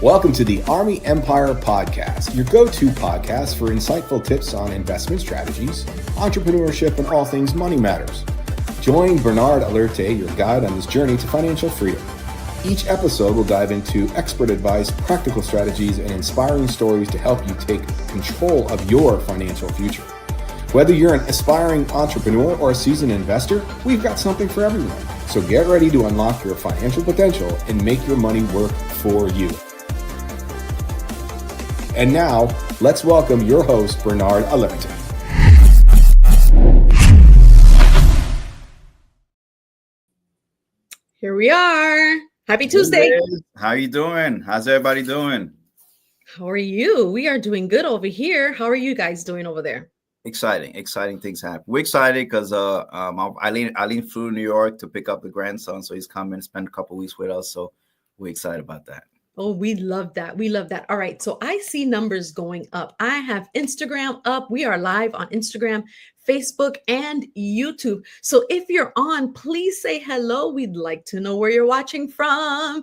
Welcome to the Army Empire Podcast, your go-to podcast for insightful tips on investment strategies, entrepreneurship, and all things money matters. Join Bernard Alerte, your guide on this journey to financial freedom. Each episode will dive into expert advice, practical strategies, and inspiring stories to help you take control of your financial future. Whether you're an aspiring entrepreneur or a seasoned investor, we've got something for everyone. So get ready to unlock your financial potential and make your money work for you. And now, let's welcome your host, Bernard Alerte. Here we are. Happy Tuesday. How you doing? How's everybody doing? How are you? We are doing good over here. How are you guys doing over there? Exciting things happen. We're excited because Eileen flew to New York to pick up the grandson, so he's coming and spend a couple weeks with us. So we're excited about that. Oh, we love that. We love that. All right. So I see numbers going up. I have Instagram up. We are live on Instagram, Facebook, and YouTube. So if you're on, please say hello. We'd like to know where you're watching from,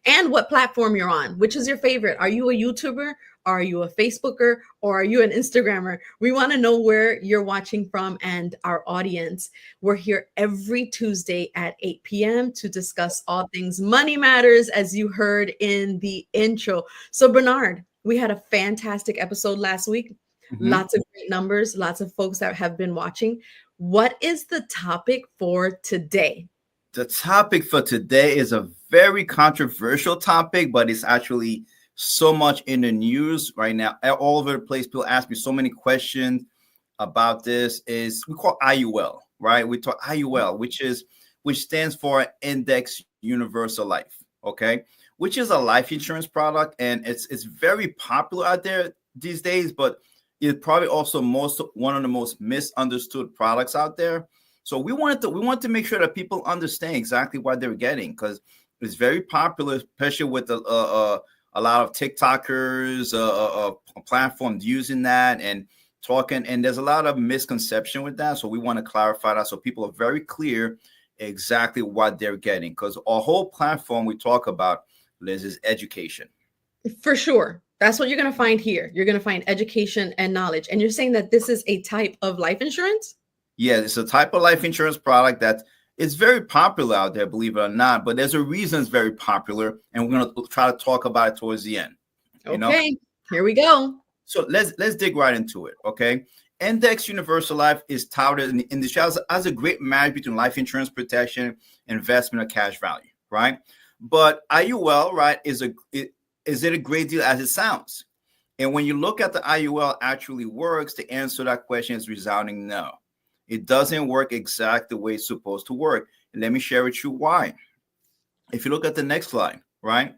and what platform you're on. Which is your favorite? Are you a YouTuber? Are you a Facebooker, or are you an Instagrammer? We want to know where you're watching from and our audience. We're here every Tuesday at 8 p.m. to discuss all things money matters, as you heard in the intro. So Bernard, we had a fantastic episode last week. Lots of great numbers, lots of folks that have been watching. What is the topic for today? The topic for today is a very controversial topic, but it's actually so much in the news right now, all over the place. People ask me so many questions about this. Is we call IUL, right? We talk IUL, which stands for Index Universal Life, okay? Which is a life insurance product, and it's very popular out there these days, but it's probably also one of the most misunderstood products out there. So we wanted to make sure that people understand exactly what they're getting, because it's very popular, especially with a lot of TikTokers, platforms using that and talking, and there's a lot of misconception with that. So we want to clarify that so people are very clear exactly what they're getting, because our whole platform we talk about, Liz, is education. For sure. That's what you're going to find here. You're going to find education and knowledge. And you're saying that this is a type of life insurance? Yeah, it's a type of life insurance product that it's very popular out there, believe it or not, but there's a reason it's very popular, and we're going to try to talk about it towards the end. Okay, here we go. So let's dig right into it, okay? Index Universal Life is touted in the industry as a great marriage between life insurance protection, investment, or cash value, right? But IUL, right, is it a great deal as it sounds? And when you look at the IUL actually works, the answer to that question is resounding no. It doesn't work exactly the way it's supposed to work. And let me share with you why. If you look at the next slide, right?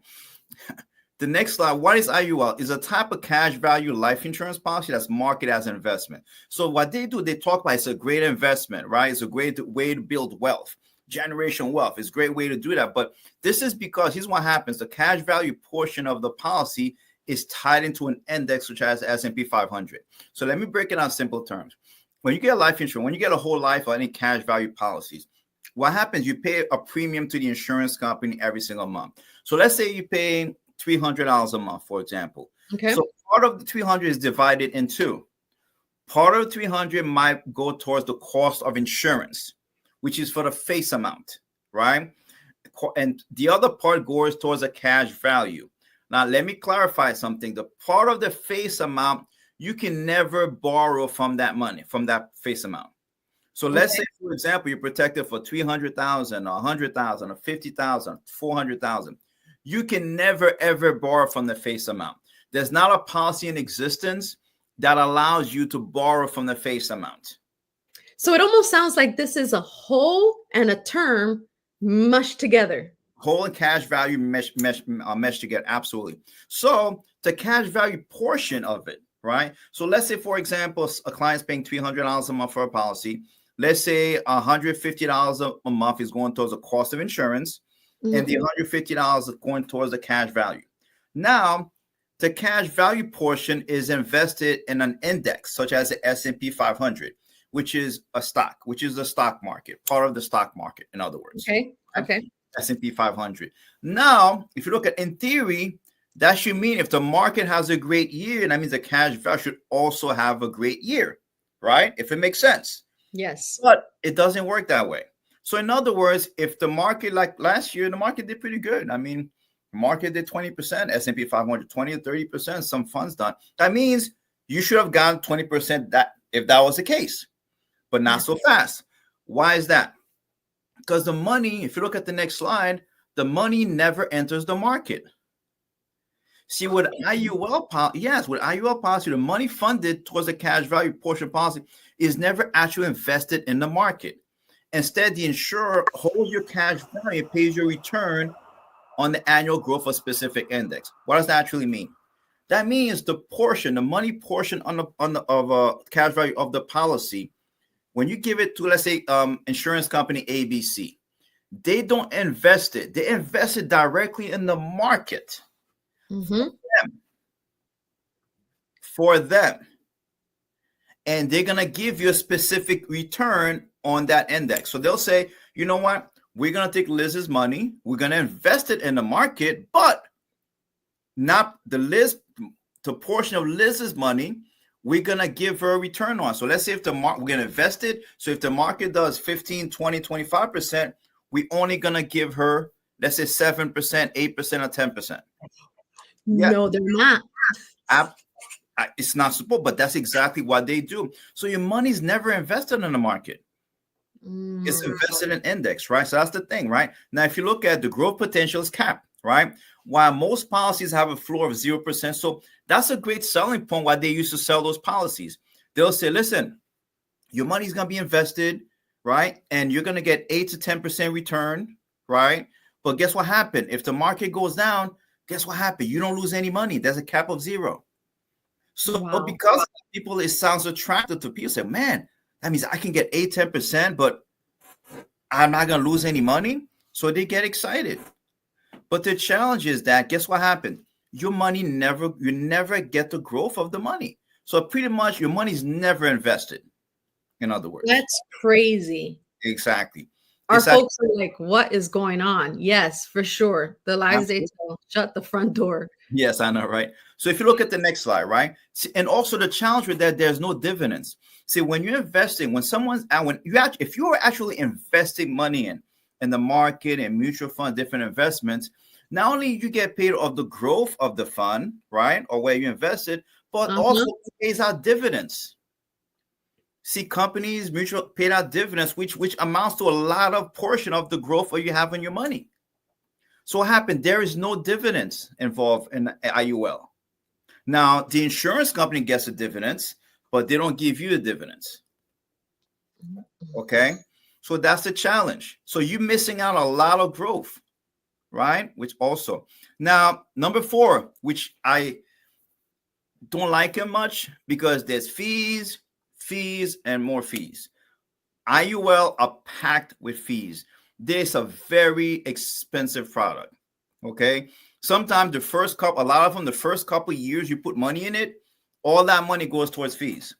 The next slide, what is IUL? It's a type of cash value life insurance policy that's marketed as an investment. So what they do, they talk about it's a great investment, right? It's a great way to build wealth, generation wealth. It's a great way to do that. But this is because here's what happens. The cash value portion of the policy is tied into an index, which has S&P 500. So let me break it down in simple terms. When you get a life insurance, when you get a whole life or any cash value policies, what happens, you pay a premium to the insurance company every single month. So let's say you pay $300 a month, for example. Okay. So part of the 300 is divided in two. Part of the 300 might go towards the cost of insurance, which is for the face amount, right? And the other part goes towards a cash value. Now, let me clarify something. The part of the face amount, you can never borrow from that money, from that face amount. So let's say, for example, you're protected for $300,000, $100,000, or $50,000, $400,000. You can never, ever borrow from the face amount. There's not a policy in existence that allows you to borrow from the face amount. So it almost sounds like this is a whole and a term mushed together. Whole and cash value mesh together. Absolutely. So the cash value portion of it, right? So let's say, for example, a client's paying $300 a month for a policy. Let's say $150 a month is going towards the cost of insurance, and the $150 is going towards the cash value. Now, the cash value portion is invested in an index, such as the S&P 500, which is a stock, which is the stock market, part of the stock market, in other words. Okay. S&P 500. Now, if you look at, in theory, That should mean if the market has a great year, that means the cash value should also have a great year, right? If it makes sense. Yes. But it doesn't work that way. So in other words, if the market, like last year, the market did pretty good. I mean, the market did 20%, S&P 500, 20 or 30%, some funds done. That means you should have gotten 20% that if that was the case, but not so fast. Why is that? Because the money, if you look at the next slide, the money never enters the market. See, with IUL policy, the money funded towards the cash value portion policy is never actually invested in the market. Instead, the insurer holds your cash value and pays your return on the annual growth of a specific index. What does that actually mean? That means the money portion of cash value of the policy, when you give it to, let's say, insurance company ABC, they don't invest it. They invest it directly in the market. Mm-hmm. For them. And they're going to give you a specific return on that index. So they'll say, you know what? We're going to take Liz's money. We're going to invest it in the market, but not the portion of Liz's money we're going to give her a return on. So let's say if we're going to invest it. So if the market does 15, 20, 25%, we're only going to give her, let's say 7%, 8%, or 10%. Yeah. No, they're not. It's not supposed, but that's exactly what they do. So your money's never invested in the market. It's invested in index, right? So that's the thing, right? Now, if you look at the growth potential is capped, right? While most policies have a floor of 0%. So that's a great selling point why they used to sell those policies. They'll say, listen, your money's going to be invested, right? And you're going to get 8 to 10% return, right? But guess what happened? If the market goes down, guess what happened? You don't lose any money. There's a cap of 0. So Wow. because people, it sounds attractive to people. Say, man, that means I can get 8, 10%, but I'm not going to lose any money. So they get excited. But the challenge is that, guess what happened? Your money you never get the growth of the money. So pretty much your money's never invested. In other words, That's crazy. Exactly. Our folks are like, what is going on? Yes, for sure. The lies they tell, shut the front door. Yes, I know, right? So if you look at the next slide, right? And also the challenge with that, there's no dividends. See, when you're investing, if you're actually investing money in the market and mutual fund, different investments, not only you get paid of the growth of the fund, right, or where you invested, but also it pays out dividends. See, companies mutual paid out dividends, which amounts to a lot of portion of the growth that you have in your money. So what happened? There is no dividends involved in IUL. Now, the insurance company gets the dividends, but they don't give you the dividends. Okay? So that's the challenge. So you're missing out a lot of growth, right? Which also. Now, number 4, which I don't like it much because there's fees, and more fees. IUL are packed with fees. This is a very expensive product. Okay. Sometimes the first couple years you put money in it, all that money goes towards fees.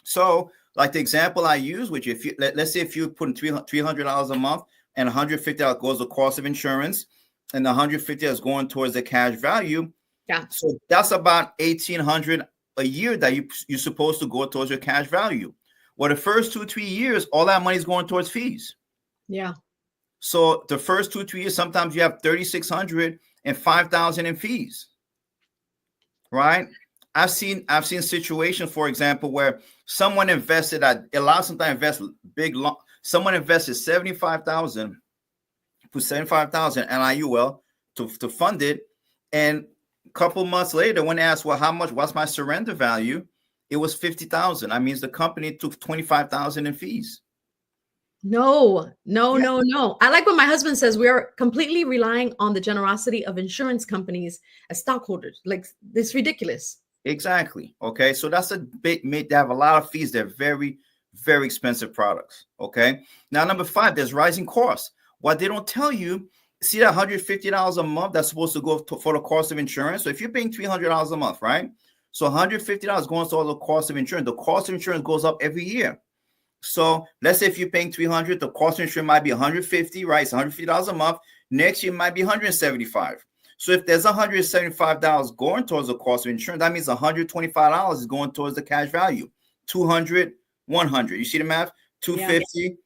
So, like the example I use, which let's say if you put in $300 a month and $150 goes to cost of insurance, and the $150 is going towards the cash value. Yeah. So that's about $1,800 a year that you're supposed to go towards your cash value. Well, the first 2-3 years, all that money is going towards fees. Yeah. So the first 2-3 years, sometimes you have $3,600 and $5,000 in fees. Right? I've seen situations, for example, where someone invested someone invested $75,000, put $75,000 in IUL to fund it, and a couple months later, when asked, well, what's my surrender value? It was $50,000. That means the company took $25,000 in fees. No. I like what my husband says. We are completely relying on the generosity of insurance companies as stockholders. Like, it's ridiculous. Exactly. Okay. So that's they have a lot of fees. They're very, very expensive products. Okay. Now, number 5, there's rising costs. What they don't tell you, see that $150 a month that's supposed to go for the cost of insurance. So if you're paying $300 a month, right? So $150 going to all the cost of insurance. The cost of insurance goes up every year. So let's say if you're paying $300, the cost of insurance might be $150, right? It's $150 a month. Next year might be $175. So if there's $175 going towards the cost of insurance, that means $125 is going towards the cash value. 200, 100. You see the math? 250,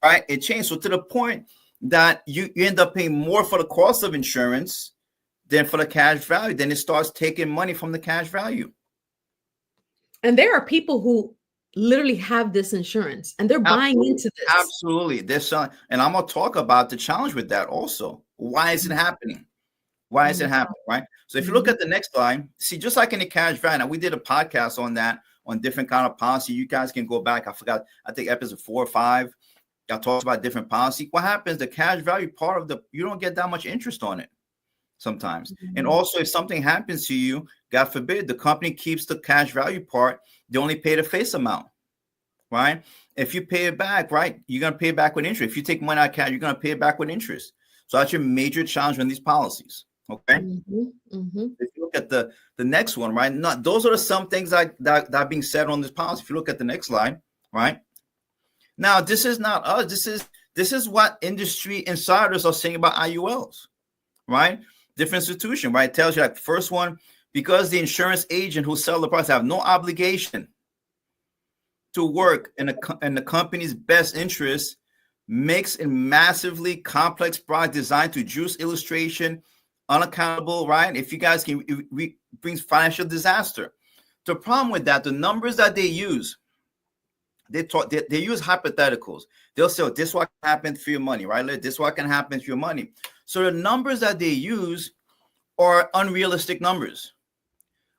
right? It changed. So to the point that you end up paying more for the cost of insurance than for the cash value. Then it starts taking money from the cash value. And there are people who literally have this insurance and they're buying into this. Absolutely. They're selling. And I'm going to talk about the challenge with that also. Why is it happening? Why is it happening? Right. So if you look at the next line, see, just like in the cash value, now we did a podcast on that, on different kind of policy. You guys can go back. I forgot, I think episode 4 or 5. I talked about different policy. What happens? The cash value part of you don't get that much interest on it sometimes. And also if something happens to you, God forbid, the company keeps the cash value part. They only pay the face amount, right? If you pay it back, right, you're going to pay it back with interest. If you take money out of cash, you're going to pay it back with interest. So that's your major challenge in these policies. Okay. If you look at the next one, right? Not those are some things that are being said on this policy. If you look at the next slide, right? Now, this is not us. This is what industry insiders are saying about IULs, right? Different institution, right? It tells you like first one, because the insurance agent who sell the product have no obligation to work in the company's best interest, makes a massively complex product designed to juice illustration, unaccountable, right? If you guys can, it brings financial disaster. The problem with that, the numbers that they use, they use hypotheticals. They'll say, oh, this is what can happen for your money, right? This is what can happen for your money. So the numbers that they use are unrealistic numbers.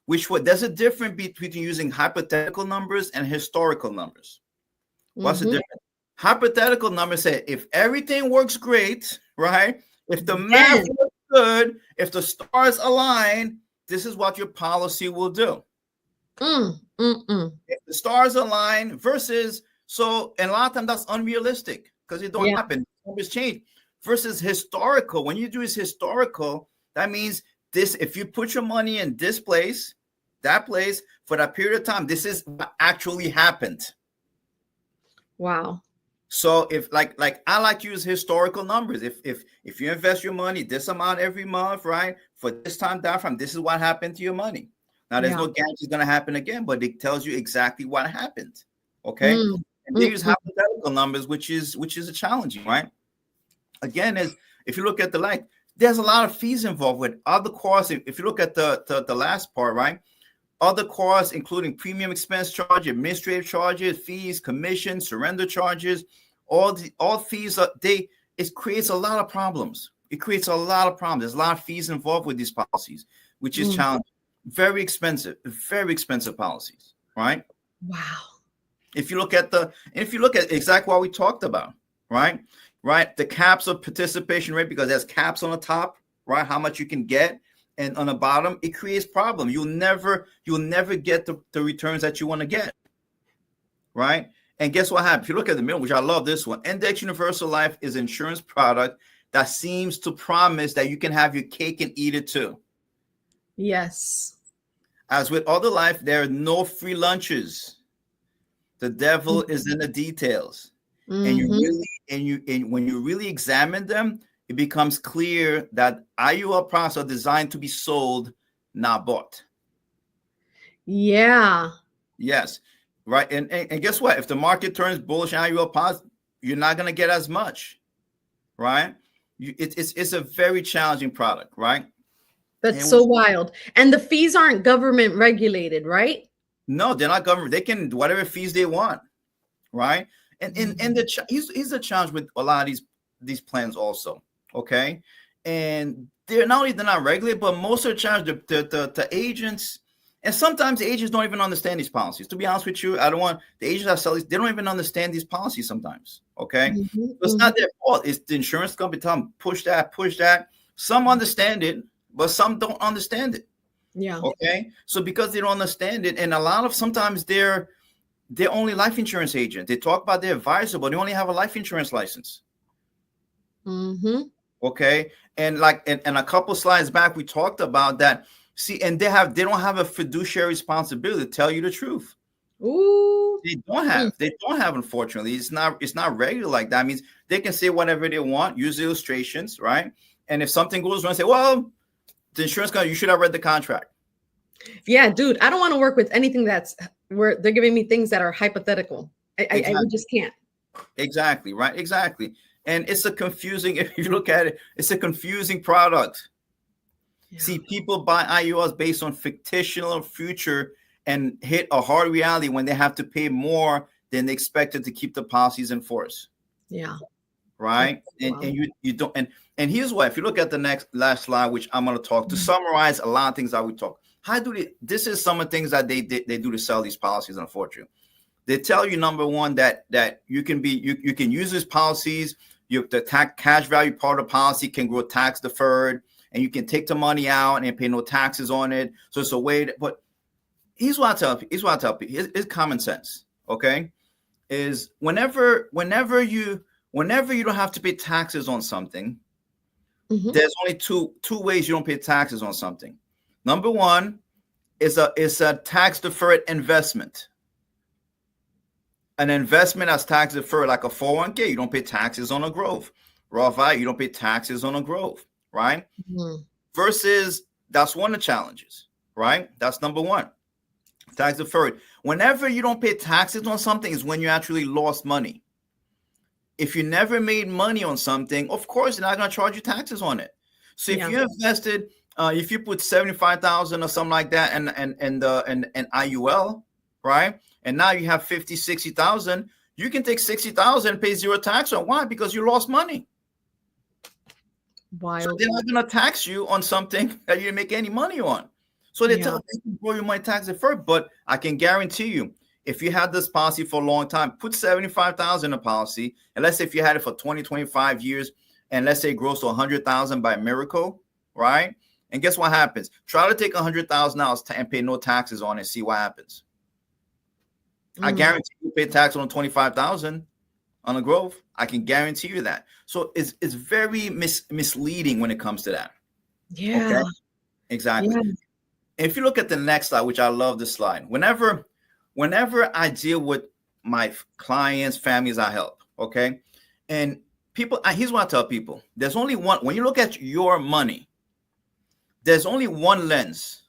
There's a difference between using hypothetical numbers and historical numbers. What's the difference? Hypothetical numbers say if everything works great, right? If the math works good, if the stars align, this is what your policy will do. If the stars align versus, and a lot of times that's unrealistic because it don't happen. Numbers change. Versus historical. When you do is historical, that means this, if you put your money in this place, that place for that period of time, this is what actually happened. Wow. So if like I like to use historical numbers. If you invest your money this amount every month, right? For this time down from, this is what happened to your money. Now there's no guarantee it's going to happen again, but it tells you exactly what happened. Okay. And they use hypothetical numbers, which is a challenging, right? Again, if you look at there's a lot of fees involved with other costs. If you look at the last part, right? Other costs, including premium expense charge, administrative charges, fees, commissions, surrender charges, all fees, it creates a lot of problems. It creates a lot of problems. There's a lot of fees involved with these policies, which is challenging. Very expensive policies, right? Wow. If you look at exactly what we talked about, right? The caps of participation rate, because there's caps on the top, right? How much you can get. And on the bottom, it creates problems. You'll never get the returns that you want to get, right? And guess what happens? If you look at the middle, which I love this one, Index Universal Life is an insurance product that seems to promise that you can have your cake and eat it too. Yes. As with other life, there are no free lunches. The devil is in the details. And when you really examine them, it becomes clear that IUL products are designed to be sold, not bought. Yeah. Yes. Right. And guess what? If the market turns bullish on IUL products, you're not going to get as much. Right. It's a very challenging product. Right. That's so wild. And the fees aren't government regulated, right? No, they're not government. They can do whatever fees they want. Right. And here's the challenge with a lot of these plans also. Okay. And they're not regulated, but most of the challenge, the agents, and sometimes the agents don't even understand these policies. To be honest with you, the agents that sell these, they don't even understand these policies sometimes. Okay. It's not their fault. It's the insurance company telling them, push that. Some understand it, but some don't understand it. Yeah. Okay. So because they don't understand it, and sometimes they're only life insurance agent. They talk about their advisor, but they only have a life insurance license. Okay. And and a couple slides back, we talked about that. See, and they don't have a fiduciary responsibility to tell you the truth. Ooh. They don't have, unfortunately. It's not regular like that. It means they can say whatever they want, use illustrations, right? And if something goes wrong, say, well, The insurance company, you should have read the contract. Yeah, dude, I don't want to work with anything that's where they're giving me things that are hypothetical. Exactly. I just can't. Exactly, right? Exactly. And it's a confusing, if you look at it, it's a confusing product. Yeah. See, people buy IULs based on fictional future and hit a hard reality when they have to pay more than they expected to keep the policies in force. Yeah. Right. And you don't, and here's why, if you look at the last slide, which I'm going to talk to summarize a lot of things that we talk, this is some of the things that they do to sell these policies, unfortunately. They tell you, number one, that you can use these policies. The cash value part of the policy can grow tax deferred, and you can take the money out and pay no taxes on it. So it's a way but here's what I tell people. It's common sense. Okay. Is whenever you don't have to pay taxes on something, there's only two ways you don't pay taxes on something. Number one is a tax deferred investment. An investment that's tax deferred, like a 401k, you don't pay taxes on a growth. Roth IRA, you don't pay taxes on a growth, right? Versus, that's one of the challenges, right? That's number one. Tax deferred. Whenever you don't pay taxes on something is when you actually lost money. If you never made money on something, of course, they're not going to charge you taxes on it. So if you invested, if you put 75,000 or something like that and IUL, right? And now you have 50, 60,000, you can take 60,000 and pay zero tax on. Why? Because you lost money. Wild. So they're not going to tax you on something that you didn't make any money on. So they tell you to grow your money tax deferred, but I can guarantee you, if you had this policy for a long time, put 75,000 in a policy, and let's say if you had it for 20, 25 years, and let's say it grows to 100,000 by miracle, right? And guess what happens? Try to take $100,000 and pay no taxes on it, see what happens. I guarantee you pay tax on 25,000 on a growth. I can guarantee you that. So it's very misleading when it comes to that. Yeah. Okay? Exactly. Yeah. If you look at the next slide, which I love this slide, whenever I deal with my clients, families I help, okay, and people, here's what I tell people: there's only one. When you look at your money, there's only one lens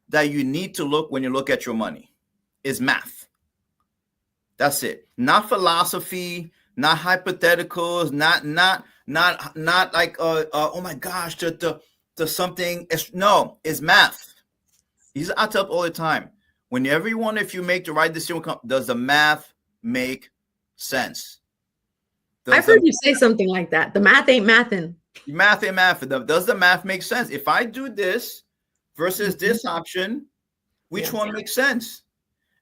that you need to look when you look at your money, is math. That's it. Not philosophy, not hypotheticals, not like oh my gosh, to something. No, it's math. I tell all the time. Whenever you wonder if you make the right decision, does the math make sense? I've heard you say something like that. The math ain't mathin'. Math ain't mathin'. Does the math make sense? If I do this versus this option, which one makes sense?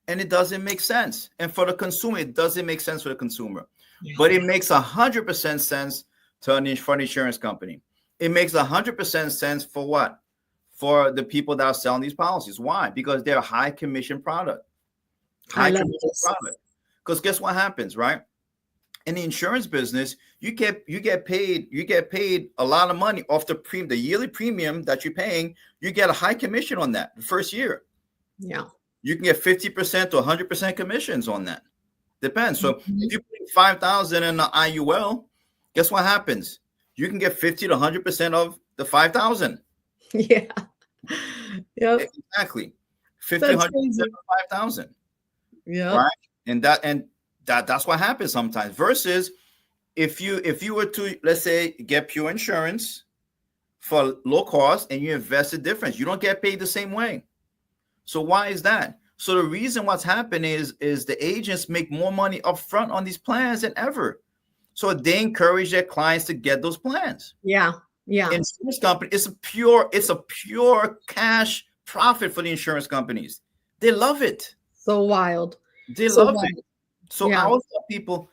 And it doesn't make sense. And for the consumer, it doesn't make sense for the consumer. But it makes 100% sense for an insurance company. It makes 100% sense for what? For the people that are selling these policies. Why? Because they're a high commission product. High commission product. Because guess what happens, right? In the insurance business, you get paid a lot of money off the yearly premium that you're paying. You get a high commission on that the first year. Yeah. You can get 50% to 100% commissions on that. Depends. So if you put 5,000 in the IUL, guess what happens? You can get 50 to 100% of the 5,000. Yeah. Yep. Exactly. 50, 100% of 5,000. Yeah. Right. And that's what happens sometimes. Versus if you were to, let's say, get pure insurance for low cost and you invest the difference, you don't get paid the same way. So why is that? So the reason what's happened is the agents make more money up front on these plans than ever. So they encourage their clients to get those plans. Yeah. Yeah. Insurance company, it's a pure cash profit for the insurance companies. They love it. So wild. They love it. So I always tell people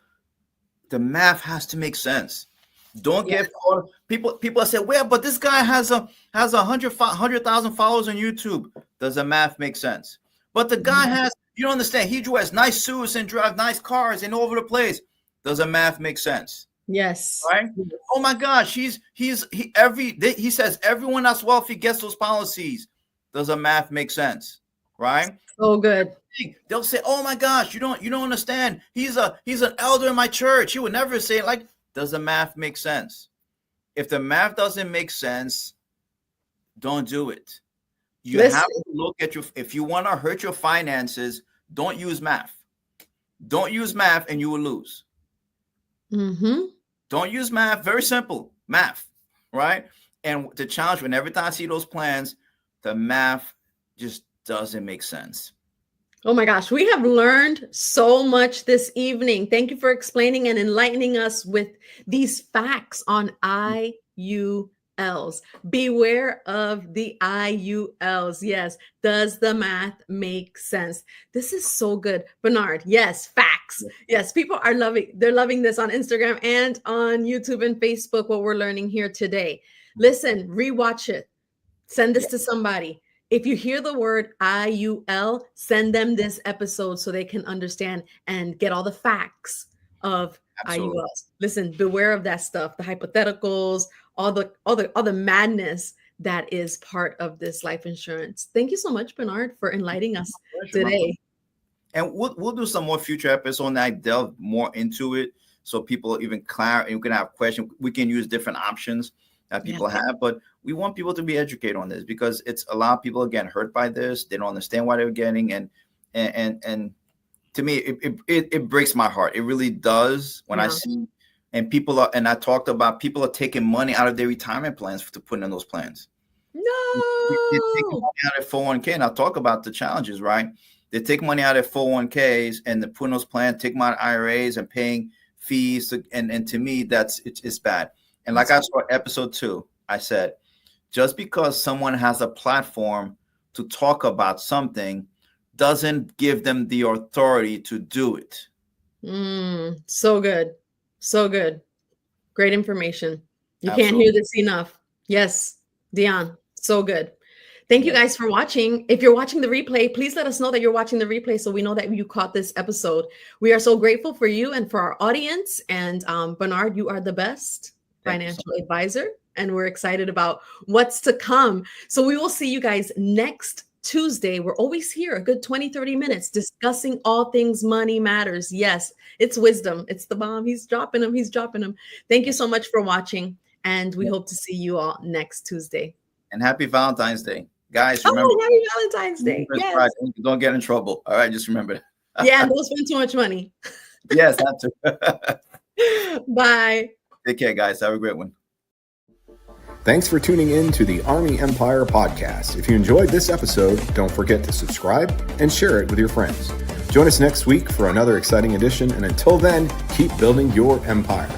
the math has to make sense. Don't get caught. People say, well, but this guy has 100,000 followers on YouTube. Does the math make sense? But the guy has, you don't understand. He drives nice suits and drives nice cars and all over the place. Does the math make sense? Yes. Right? Yes. Oh my gosh, he says everyone that's wealthy gets those policies. Does the math make sense? Right? So good. They'll say, oh my gosh, you don't understand. He's an elder in my church. He would never say it. Like, does the math make sense? If the math doesn't make sense, don't do it. You Listen. have to look at if you want to hurt your finances, don't use math. Don't use math and you will lose. Don't use math. Very simple. Math, right? And the challenge, when every time I see those plans, the math just doesn't make sense. Oh my gosh, we have learned so much this evening. Thank you for explaining and enlightening us with these facts on IULs. Beware of the IULs. Yes. Does the math make sense? This is so good. Bernard, yes, facts. Yes, people are they're loving this on Instagram and on YouTube and Facebook, what we're learning here today. Listen, rewatch it. Send this to somebody. If you hear the word IUL, send them this episode so they can understand and get all the facts of IULs. Listen, beware of that stuff, the hypotheticals, all the madness that is part of this life insurance. Thank you so much, Bernard, for enlightening us today. And we'll do some more future episodes on that, delve more into it, so people even you can have questions. We can use different options that people have, but we want people to be educated on this, because it's a lot of people, again, hurt by this. They don't understand why they're getting, and to me, it breaks my heart. It really does when I see, and I talked about people are taking money out of their retirement plans to put in those plans. No, they're taking money out of 401k, and I'll talk about the challenges, right? They take money out of 401ks and they put in those plans, take my IRAs and paying fees, and to me, it's bad. And like I saw episode 2, I said, just because someone has a platform to talk about something doesn't give them the authority to do it. So good. So good. Great information. You Absolutely. Can't hear this enough. Yes, Dion, so good. Thank you guys for watching. If you're watching the replay, please let us know that you're watching the replay so we know that you caught this episode. We are so grateful for you and for our audience. And Bernard, you are the best financial advisor, and we're excited about what's to come. So we will see you guys next Tuesday. We're always here a good 20-30 minutes discussing all things money matters. Yes, it's wisdom. It's the bomb. He's dropping them. Thank you so much for watching, and we hope to see you all next Tuesday. And happy Valentine's Day, guys. Remember, happy Valentine's Day. Yes. Don't get in trouble. All right, just remember that. Yeah, and don't spend too much money. Yes, have to. Bye. Take care, guys. Have a great one. Thanks for tuning in to the Army Empire podcast. If you enjoyed this episode, don't forget to subscribe and share it with your friends. Join us next week for another exciting edition, and until then, keep building your empire.